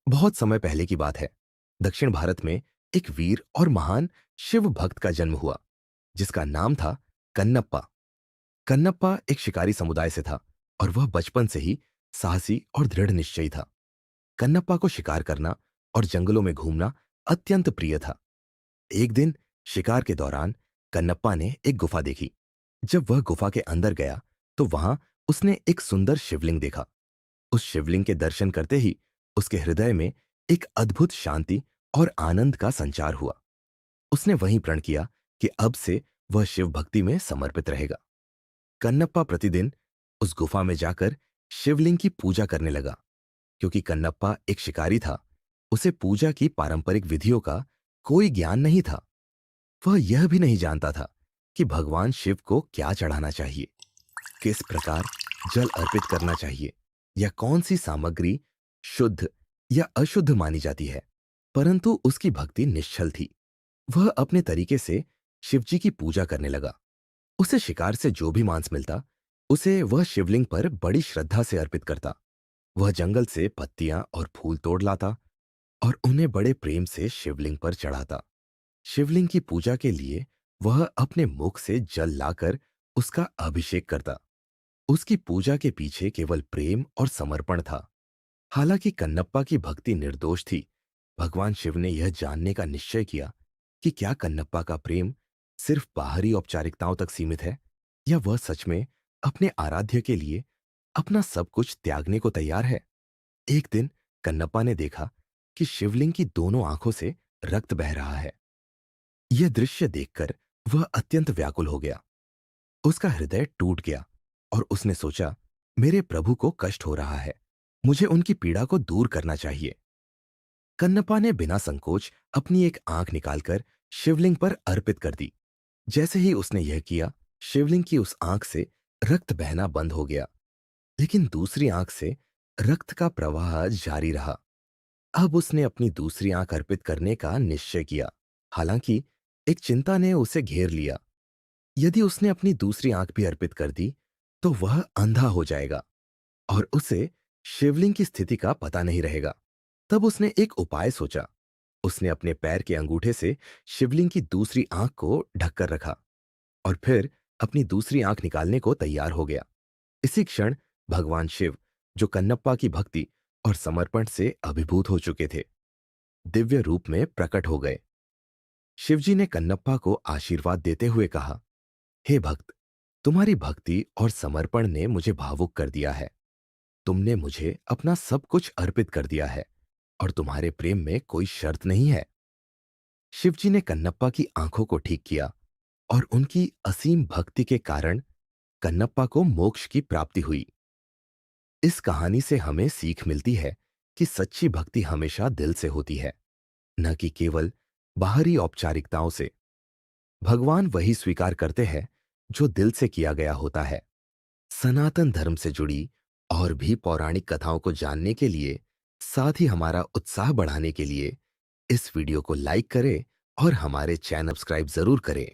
बहुत समय पहले की बात है। दक्षिण भारत में एक वीर और महान शिव भक्त का जन्म हुआ, जिसका नाम था कन्नप्पा। कन्नप्पा एक शिकारी समुदाय से था और वह बचपन से ही साहसी और दृढ़ निश्चयी था। कन्नप्पा को शिकार करना और जंगलों में घूमना अत्यंत प्रिय था। एक दिन शिकार के दौरान कन्नप्पा ने एक गुफा देखी। जब वह गुफा के अंदर गया तो वहां उसने एक सुंदर शिवलिंग देखा। उस शिवलिंग के दर्शन करते ही उसके हृदय में एक अद्भुत शांति और आनंद का संचार हुआ। उसने वहीं प्रण किया कि अब से वह शिव भक्ति में समर्पित रहेगा। कन्नप्पा प्रतिदिन उस गुफा में जाकर शिवलिंग की पूजा करने लगा। क्योंकि कन्नप्पा एक शिकारी था, उसे पूजा की पारंपरिक विधियों का कोई ज्ञान नहीं था। वह यह भी नहीं जानता था कि भगवान शिव को क्या चढ़ाना चाहिए, किस प्रकार जल अर्पित करना चाहिए या कौन सी सामग्री शुद्ध या अशुद्ध मानी जाती है। परंतु उसकी भक्ति निश्चल थी। वह अपने तरीके से शिवजी की पूजा करने लगा। उसे शिकार से जो भी मांस मिलता, उसे वह शिवलिंग पर बड़ी श्रद्धा से अर्पित करता। वह जंगल से पत्तियां और फूल तोड़ लाता और उन्हें बड़े प्रेम से शिवलिंग पर चढ़ाता। शिवलिंग की पूजा के लिए वह अपने मुख से जल लाकर उसका अभिषेक करता। उसकी पूजा के पीछे केवल प्रेम और समर्पण था। हालांकि कन्नप्पा की भक्ति निर्दोष थी, भगवान शिव ने यह जानने का निश्चय किया कि क्या कन्नप्पा का प्रेम सिर्फ बाहरी औपचारिकताओं तक सीमित है या वह सच में अपने आराध्य के लिए अपना सब कुछ त्यागने को तैयार है। एक दिन कन्नप्पा ने देखा कि शिवलिंग की दोनों आंखों से रक्त बह रहा है। यह दृश्य देखकर वह अत्यंत व्याकुल हो गया। उसका हृदय टूट गया और उसने सोचा, मेरे प्रभु को कष्ट हो रहा है, मुझे उनकी पीड़ा को दूर करना चाहिए। कन्नप्पा ने बिना संकोच अपनी एक आंख निकालकर शिवलिंग पर अर्पित कर दी। जैसे ही उसने यह किया, शिवलिंग की उस आंख से रक्त बहना बंद हो गया, लेकिन दूसरी आंख से रक्त का प्रवाह जारी रहा। अब उसने अपनी दूसरी आंख अर्पित करने का निश्चय किया। हालांकि एक चिंता ने उसे घेर लिया। यदि उसने अपनी दूसरी आंख भी अर्पित कर दी, तो वह अंधा हो जाएगा और उसे शिवलिंग की स्थिति का पता नहीं रहेगा। तब उसने एक उपाय सोचा। उसने अपने पैर के अंगूठे से शिवलिंग की दूसरी आंख को ढककर रखा और फिर अपनी दूसरी आंख निकालने को तैयार हो गया। इसी क्षण भगवान शिव, जो कन्नप्पा की भक्ति और समर्पण से अभिभूत हो चुके थे, दिव्य रूप में प्रकट हो गए। शिवजी ने कन्नप्पा को आशीर्वाद देते हुए कहा, हे भक्त, तुम्हारी भक्ति और समर्पण ने मुझे भावुक कर दिया है। तुमने मुझे अपना सब कुछ अर्पित कर दिया है और तुम्हारे प्रेम में कोई शर्त नहीं है। शिवजी ने कन्नप्पा की आंखों को ठीक किया और उनकी असीम भक्ति के कारण कन्नप्पा को मोक्ष की प्राप्ति हुई। इस कहानी से हमें सीख मिलती है कि सच्ची भक्ति हमेशा दिल से होती है, न कि केवल बाहरी औपचारिकताओं से। भगवान वही स्वीकार करते हैं जो दिल से किया गया होता है। सनातन धर्म से जुड़ी और भी पौराणिक कथाओं को जानने के लिए, साथ ही हमारा उत्साह बढ़ाने के लिए इस वीडियो को लाइक करें और हमारे चैनल सब्सक्राइब जरूर करें।